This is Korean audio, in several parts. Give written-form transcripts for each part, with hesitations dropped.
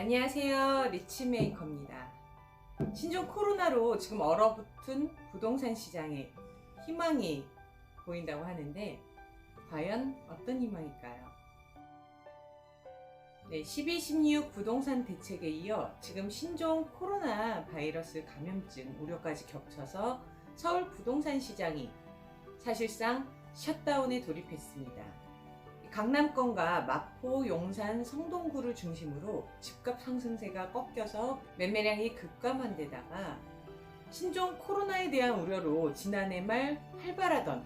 안녕하세요, 리치메이커입니다. 신종 코로나로 지금 얼어붙은 부동산 시장에 희망이 보인다고 하는데 과연 어떤 희망일까요? 네, 12, 16 부동산 대책에 이어 지금 신종 코로나 바이러스 감염증 우려까지 겹쳐서 서울 부동산 시장이 사실상 셧다운에 돌입했습니다. 강남권과 마포, 용산, 성동구를 중심으로 집값 상승세가 꺾여서 매매량이 급감한 데다가 신종 코로나에 대한 우려로 지난해 말 활발하던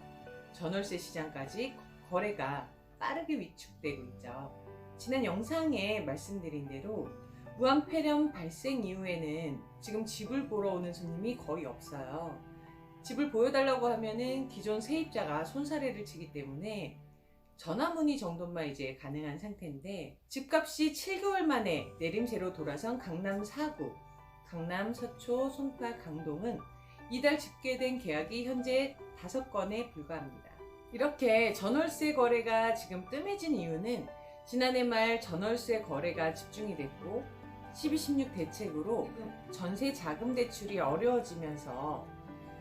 전월세 시장까지 거래가 빠르게 위축되고 있죠. 지난 영상에 말씀드린 대로 무한 폐렴 발생 이후에는 지금 집을 보러 오는 손님이 거의 없어요. 집을 보여달라고 하면은 기존 세입자가 손사래를 치기 때문에 전화 문의 정도만 이제 가능한 상태인데, 집값이 7개월 만에 내림세로 돌아선 강남 4구, 강남 서초, 송파, 강동은 이달 집계된 계약이 현재 5건에 불과합니다. 이렇게 전월세 거래가 지금 뜸해진 이유는 지난해 말 전월세 거래가 집중이 됐고 12, 16 대책으로 전세 자금 대출이 어려워지면서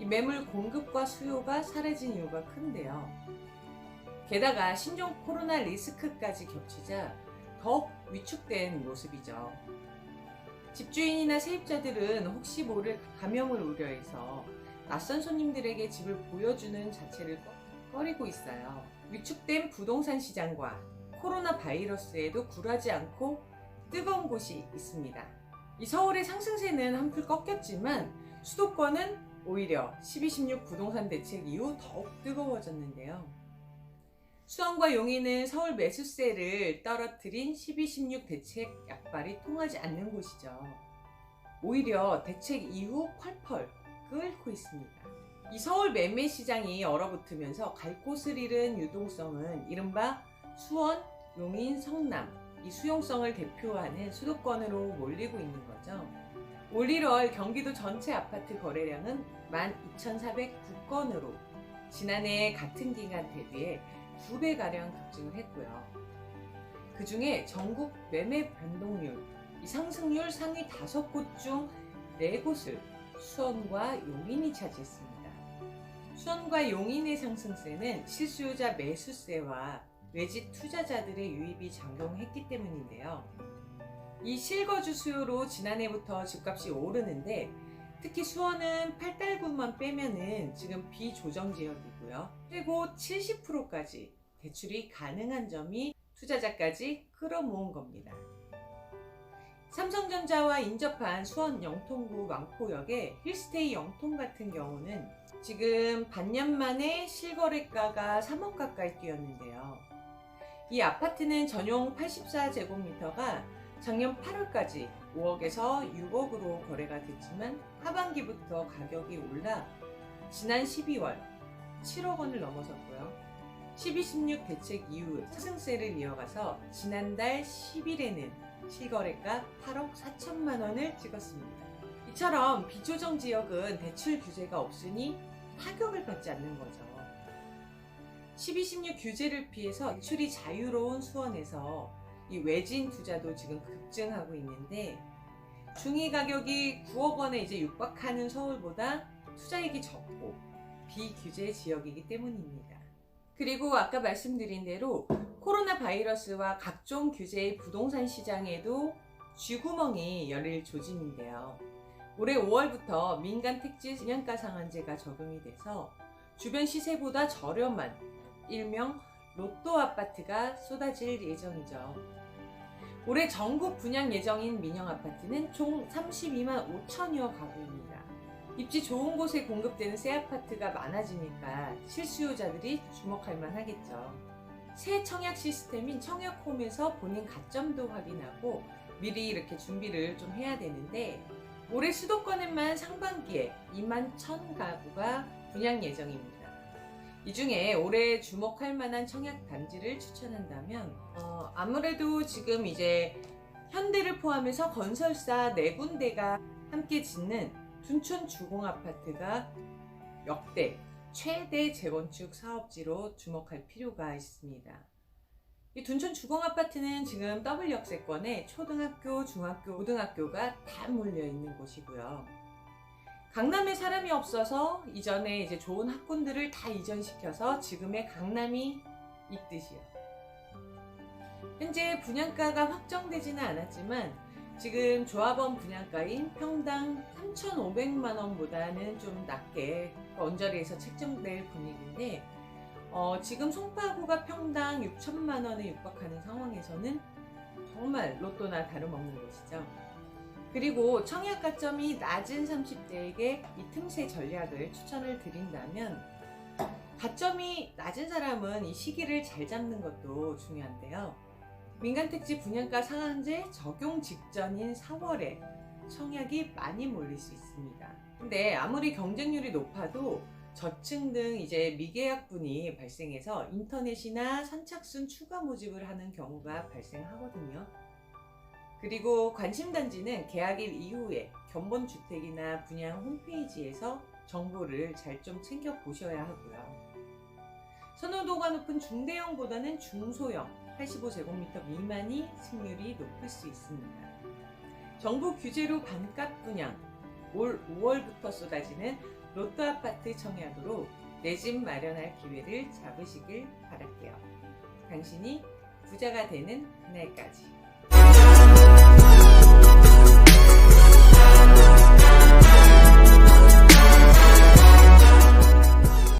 이 매물 공급과 수요가 사라진 이유가 큰데요. 게다가 신종 코로나 리스크까지 겹치자 더욱 위축된 모습이죠. 집주인이나 세입자들은 혹시 모를 감염을 우려해서 낯선 손님들에게 집을 보여주는 자체를 꺼리고 있어요. 위축된 부동산 시장과 코로나 바이러스에도 굴하지 않고 뜨거운 곳이 있습니다. 이 서울의 상승세는 한풀 꺾였지만 수도권은 오히려 12, 16 부동산 대책 이후 더욱 뜨거워졌는데요. 수원과 용인은 서울 매수세를 떨어뜨린 12, 16 대책 약발이 통하지 않는 곳이죠. 오히려 대책 이후 펄펄 끓고 있습니다. 이 서울 매매 시장이 얼어붙으면서 갈 곳을 잃은 유동성은 이른바 수원, 용인, 성남 이 수용성을 대표하는 수도권으로 몰리고 있는 거죠. 올 1월 경기도 전체 아파트 거래량은 12,409건으로 지난해 같은 기간 대비해 2배가량 급증을 했고요. 그 중에 전국 매매 변동률, 이 상승률 상위 5곳 중 4곳을 수원과 용인이 차지했습니다. 수원과 용인의 상승세는 실수요자 매수세와 외지 투자자들의 유입이 작용했기 때문인데요. 이 실거주 수요로 지난해부터 집값이 오르는데 특히 수원은 8달구만 빼면은 지금 비조정 지역이고요. 최고 70%까지 대출이 가능한 점이 투자자까지 끌어모은 겁니다. 삼성전자와 인접한 수원 영통구 왕포역의 힐스테이 영통 같은 경우는 지금 반년 만에 실거래가가 3억 가까이 뛰었는데요. 이 아파트는 전용 84제곱미터가 작년 8월까지 5억에서 6억으로 거래가 됐지만 하반기부터 가격이 올라 지난 12월 7억 원을 넘어섰고요. 12, 16 대책 이후 상승세를 이어가서 지난달 10일에는 실거래가 8억 4천만 원을 찍었습니다. 이처럼 비조정 지역은 대출 규제가 없으니 타격을 받지 않는 거죠. 12, 16 규제를 피해서 대출이 자유로운 수원에서 이 외진 투자도 지금 급증하고 있는데 중위 가격이 9억 원에 이제 육박하는 서울보다 투자액이 적고 비규제 지역이기 때문입니다. 그리고 아까 말씀드린 대로 코로나 바이러스와 각종 규제의 부동산 시장에도 쥐구멍이 열릴 조짐인데요. 올해 5월부터 민간 택지 분양가 상한제가 적용이 돼서 주변 시세보다 저렴한 일명 로또 아파트가 쏟아질 예정이죠. 올해 전국 분양 예정인 민영 아파트는 총 32만 5천여 가구입니다. 입지 좋은 곳에 공급되는 새 아파트가 많아지니까 실수요자들이 주목할 만하겠죠. 새 청약 시스템인 청약홈에서 본인 가점도 확인하고 미리 이렇게 준비를 좀 해야 되는데 올해 수도권에만 상반기에 2만 1천 가구가 분양 예정입니다. 이 중에 올해 주목할 만한 청약 단지를 추천한다면 아무래도 지금 이제 현대를 포함해서 건설사 4군데가 함께 짓는 둔촌 주공아파트가 역대 최대 재건축 사업지로 주목할 필요가 있습니다. 이 둔촌 주공아파트는 지금 더블 역세권에 초등학교, 중학교, 고등학교가 다 몰려 있는 곳이고요. 강남에 사람이 없어서 이전에 이제 좋은 학군들을 다 이전시켜서 지금의 강남이 이 뜻이요. 현재 분양가가 확정되지는 않았지만 지금 조합원 분양가인 평당 3,500만 원보다는 좀 낮게 언저리에서 책정될 분위기인데 지금 송파구가 평당 6천만 원에 육박하는 상황에서는 정말 로또나 다름없는 것이죠. 그리고 청약 가점이 낮은 30대에게 이 틈새 전략을 추천을 드린다면, 가점이 낮은 사람은 이 시기를 잘 잡는 것도 중요한데요. 민간택지 분양가 상한제 적용 직전인 4월에 청약이 많이 몰릴 수 있습니다. 근데 아무리 경쟁률이 높아도 저층 등 이제 미계약분이 발생해서 인터넷이나 선착순 추가 모집을 하는 경우가 발생하거든요. 그리고 관심단지는 계약일 이후에 견본주택이나 분양 홈페이지에서 정보를 잘 좀 챙겨 보셔야 하고요. 선호도가 높은 중대형보다는 중소형 85제곱미터 미만이 승률이 높을 수 있습니다. 정부 규제로 반값 분양, 올 5월부터 쏟아지는 로또 아파트 청약으로 내 집 마련할 기회를 잡으시길 바랄게요. 당신이 부자가 되는 그날까지.